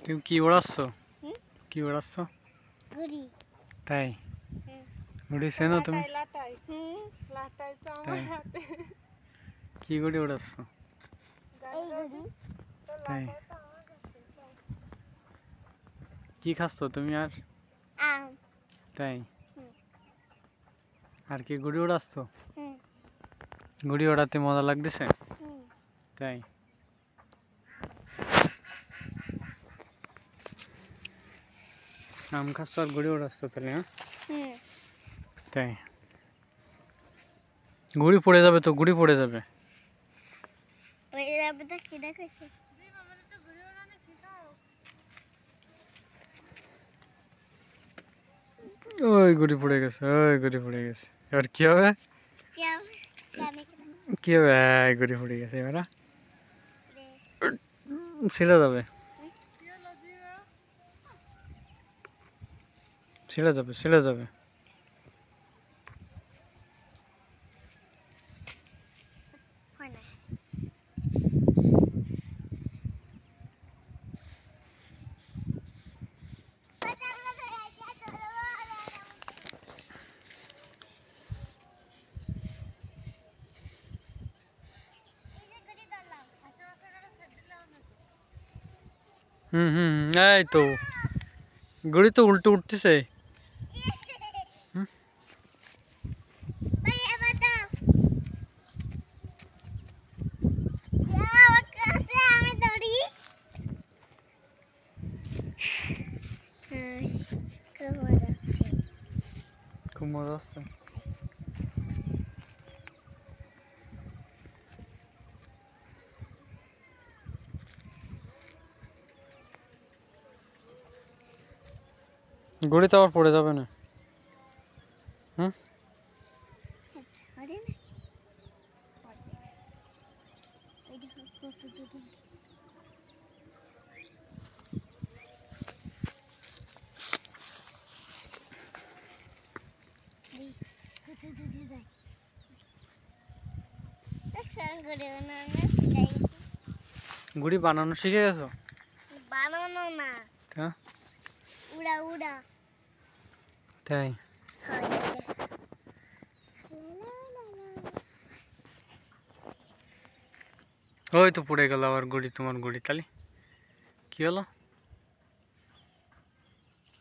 তুমি কি ওড়াচ্ছ? হুম? কি ওড়াচ্ছ? ঘুড়ি। তাই হুম। ঘুড়ি চেনো তুমি? হুম। তাই কি ঘুড়ি ওড়াচ্ছ? এই ঘুড়ি। তাই কি খাচ্ছ তুমি আর? আম। তাই হুম। আর কি ঘুড়ি ওড়াচ্ছ? হুম। ঘুড়ি ওড়াতে মজা লাগতেছে? হুম। তাই আম খাচ্ছ আর ঘুড়ি ওড়াচ্ছ তাহলে? হ্যাঁ হুম। তাই ঘুড়ি পড়ে যাবে তো, ঘুড়ি পড়ে যাবে। ওই যাবে তো কি দেখাইছে? ওই ঘুড়ি পড়ে গেছে, ওই ঘুড়ি পড়ে গেছে। এবার কি হবে? কি হবে? জানি কি না। কি হবে? এই ঘুড়ি পড়ে গেছে, এবার ছিঁড়ে যাবে, ছিঁড়ে যাবে, ছিঁড়ে যাবে। হয় না। হুম হুম হুম, এই তো ঘুড়ি তো উল্টো উঠতেছে। ভাই এবার দাও। যাও কাছে আমি ধরি। হ্যাঁ, খুব মজা হচ্ছে। খুব মজা হচ্ছে। ঘুড়ি তো আবার পড়ে যাবে না। হুম আরে না। এই দেখো কত দূর। এই কত দূর যায়। একসাথে করে বানানো শিখে গেছি। ঘুড়ি বানানো শিখে গেছো? বানানো না, তা উড়া উড়া। তাই ওই তো পড়ে গেল আবার ঘুড়ি, তোমার ঘুড়ি। তাহলে কি হলো?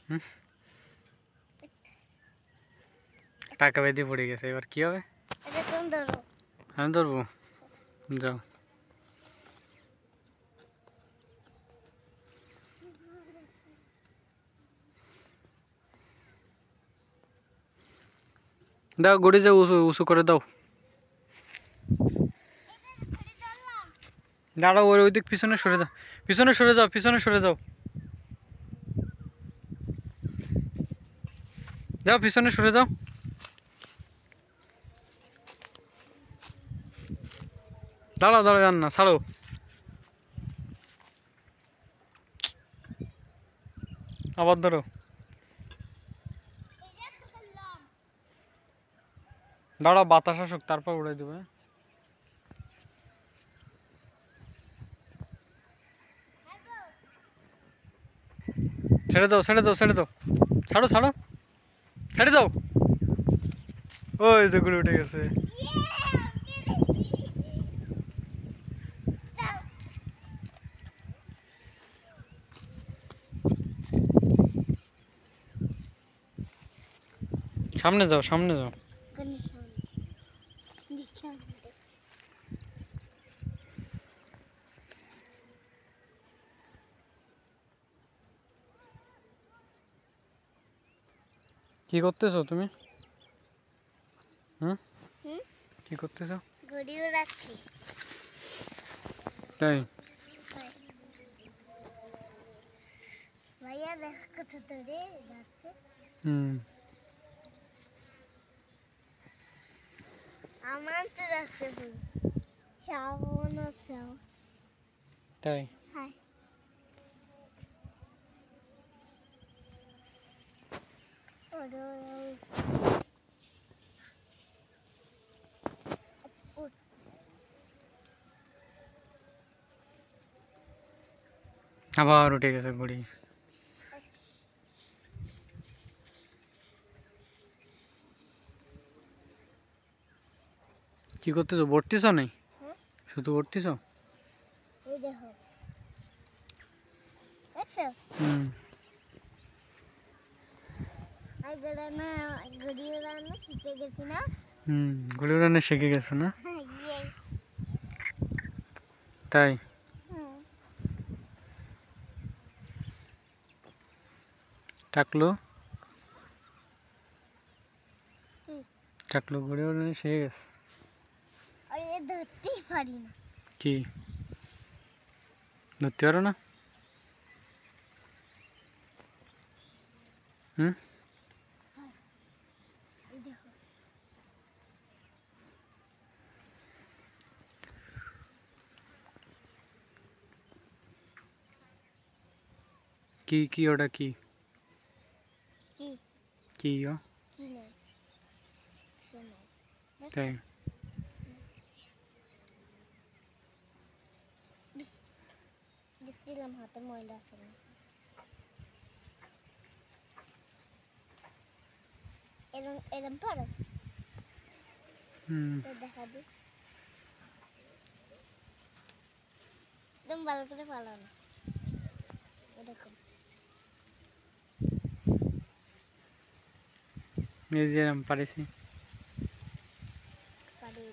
হুম টাকা বেঁধে পড়ে গেছে, এবার কি হবে? এটা তুমি ধরো। আমি ধরবো, যাও। দাও ঘুড়ি, যাও উঁচু উঁচু করে দাও। দাঁড়াও, ওই দিক পিছনে সরে যাও, পিছনে সরে যাও, পিছনে সরে যাও, যাও পিছনে সরে যাও। দাঁড়াও দাঁড়াও, যান না, ছাড়ো। আবার ধরো, দাঁড়াও বাতাস আসুক তারপর উড়াই দেবে। ছেড়ে দাও, ছেড়ে দাও, ছেড়ে দাও, ছাড়ো ছাড়ো, ছেড়ে দাও। ওই যে ঘুরে উঠে গেছে। সামনে যাও, সামনে যাও। কি করতেছো তুমি? হুম কি করতেছো? ঘুড়ি উড়াচ্ছি। তাই ভাইয়া দেখো কত দূরে যাচ্ছে। হুম আমার তো যাচ্ছে শ্রাবণ উৎসব। তাই হাই আবার উঠে গেছে ঘুড়ি। কি করতেছো, ভর্তিস নেই? হ্যাঁ শুধু ভর্তিস? ওই দেখো দেখছো হুম। আগে না ঘুড়ি উড়ানো শিখে গেছি না ঘুড়ি উড়ানো শিখে গেছো না? ইয়ে তাই? হুম টাকলো কি টাকলো ঘুড়ি উড়ানো শিখে গেছে। আর এ ধরতেই পারি না কি ধরতে পারো না? হুম। এই দেখো কি কি ওটা কি? কি কি ও? কি নেই কিছু নেই তাই? দেখছিলাম হাতে ময়লা আছে না এরম এরম পারো হুম। তো দেখা দি একদম ভালো করে পালো না এরকম এই যে আমি পারিছি। পারি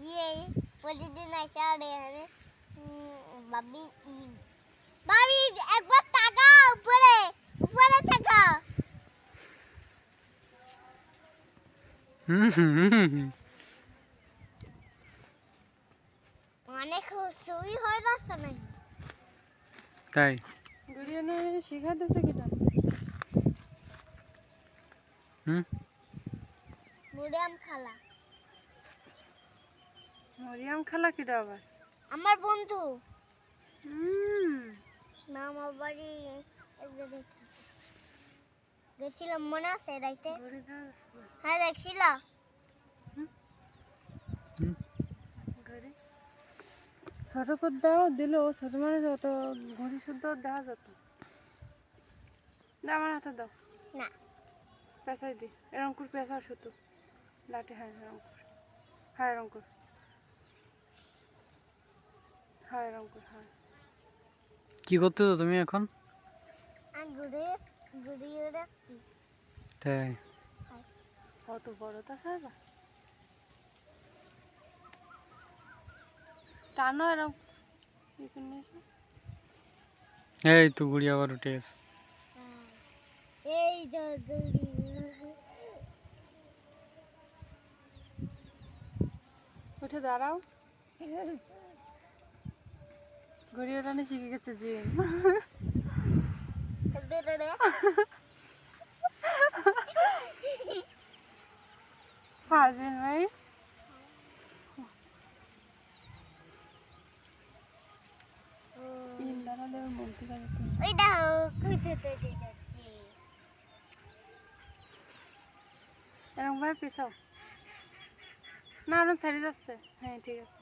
ইয়ে প্রতিদিন আসা এখানে ভাবি ভাবি একবার তাকাও উপরে উপরে তাকাও হুম হুম হুম হুম। অনেক ছবি হয়ে যাচ্ছে না তাই? গুড়িয়ানো শিখাতেছে কিটা হুম। মুড়িয়াম খালা মরিয়াম খালা কিটা আবার আমার বন্ধু হুম নাম বাড়ি এক জায়গায় থাকে। গেছিলাম মনে আছে রাইতে ঘড়ি গাছ হ্যাঁ দেখছিলাম ঘড়ি ছোট করে দাও দিল ছোট মানে যত ঘড়ি শুদ্ধ দেখা যেত না আমার হাতে দাও না পেঁচাই দি এরকম করে পেঁচা শুধু লাঠি হ্যাঁ এরকম করে হ্যাঁ এরকম করে হ্যাঁ এরকম করে হ্যাঁ কি করতেছো তুমি এখন? আমি ঘুরিয়ে রাখছি তাই? কত বড় তা সাবা টানো এরকম এখানে এসে এই তো ঘুড়ি আবার উঠে গেছে। এই দৌড়ি উঠে দাঁড়াও ঘড়ি ওড়ানো শিখে গেছে জিম হাজির ভাই ইন্দারা দেবে বলতে পারে ওই দেখো কুইতে তৈরি যাচ্ছে এরকম ভাবে পেছাও না ওরকম ছেড়ে যাচ্ছে হ্যাঁ ঠিক আছে